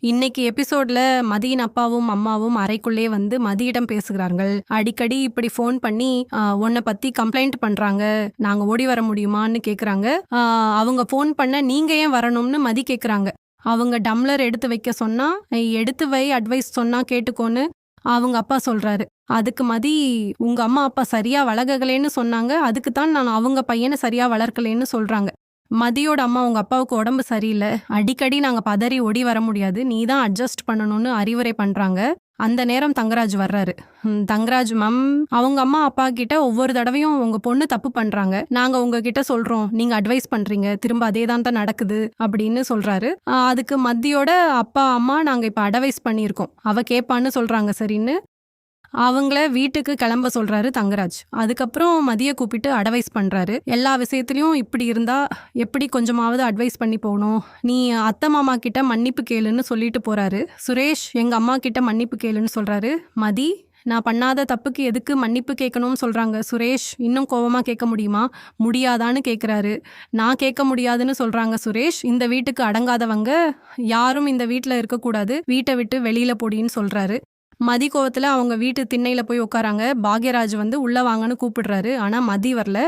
இன்னைக்கு எபிசோட்ல மதியின் அப்பாவும் அம்மாவும் அறைக்குள்ளே வந்து மதியிடம் பேசுகிறார்கள். அடிக்கடி இப்படி ஃபோன் பண்ணி உன்னை பத்தி கம்ப்ளைண்ட் பண்றாங்க, நாங்க ஓடி வர முடியுமான்னு கேக்குறாங்க. அவங்க ஃபோன் பண்ண நீங்க ஏன் வரணும்னு மதி கேக்குறாங்க. அவங்க டம்ளர் எடுத்து வைக்க சொன்னா எடுத்து வை, அட்வைஸ் சொன்னா கேட்டுக்கோன்னு அவங்க அப்பா சொல்றாரு. அதுக்கு மதி, உங்க அம்மா அப்பா சரியா வளர்க்கலேன்னு சொன்னாங்க, அதுக்கு தான் நான் அவங்க பையனை சரியா வளர்க்கலேன்னு சொல்றாங்க. மதியோட அம்மா உங்க அப்பாவுக்கு உடம்பு சரியில்லை, அடிக்கடி நாங்க பதறி ஓடி வர முடியாது, நீ தான் அட்ஜஸ்ட் பண்ணணும்னு அறிவுரை பண்றாங்க. அந்த நேரம் தங்கராஜ் வர்றாரு. தங்கராஜ் மேம், அவங்க அம்மா அப்பா கிட்ட ஒவ்வொரு தடவையும் உங்க பொண்ணு தப்பு பண்றாங்க, நாங்க உங்ககிட்ட சொல்றோம், நீங்க அட்வைஸ் பண்றீங்க, திரும்ப அதே தான் நடக்குது அப்படின்னு சொல்றாரு. அதுக்கு மதியோட அப்பா அம்மா நாங்க இப்ப அட்வைஸ் பண்ணியிருக்கோம், அவ கேட்பான்னு சொல்றாங்க சரின்னு. அவங்கள வீட்டுக்கு கிளம்ப சொல்றாரு தங்கராஜ். அதுக்கப்புறம் மதிய கூப்பிட்டு அட்வைஸ் பண்றாரு. எல்லா விஷயத்திலயும் இப்படி இருந்தா எப்படி கொஞ்சமாவது அட்வைஸ் பண்ணி போகணும், நீ அத்தை மாமா கிட்ட மன்னிப்பு கேளுன்னு சொல்லிட்டு போறாரு. சுரேஷ் எங்க அம்மா கிட்ட மன்னிப்பு கேளுன்னு சொல்றாரு. மதி, நான் பண்ணாத தப்புக்கு எதுக்கு மன்னிப்பு கேட்கணும்னு சொல்றாங்க. சுரேஷ் இன்னும் கோவமா கேட்க முடியுமா, முடியாதான்னு கேட்குறாரு. நான் கேட்க முடியாதுன்னு சொல்றாங்க சுரேஷ். இந்த வீட்டுக்கு அடங்காதவங்க யாரும் இந்த வீட்டில் இருக்கக்கூடாது, வீட்டை விட்டு வெளியில போடின்னு சொல்றாரு. மதி கோவத்துல அவங்க வீட்டு திண்ணையில போய் உட்காராங்க. பாக்யராஜ் வந்து உள்ள வாங்கன்னு கூப்பிடுறாரு. ஆனா மதி வரல.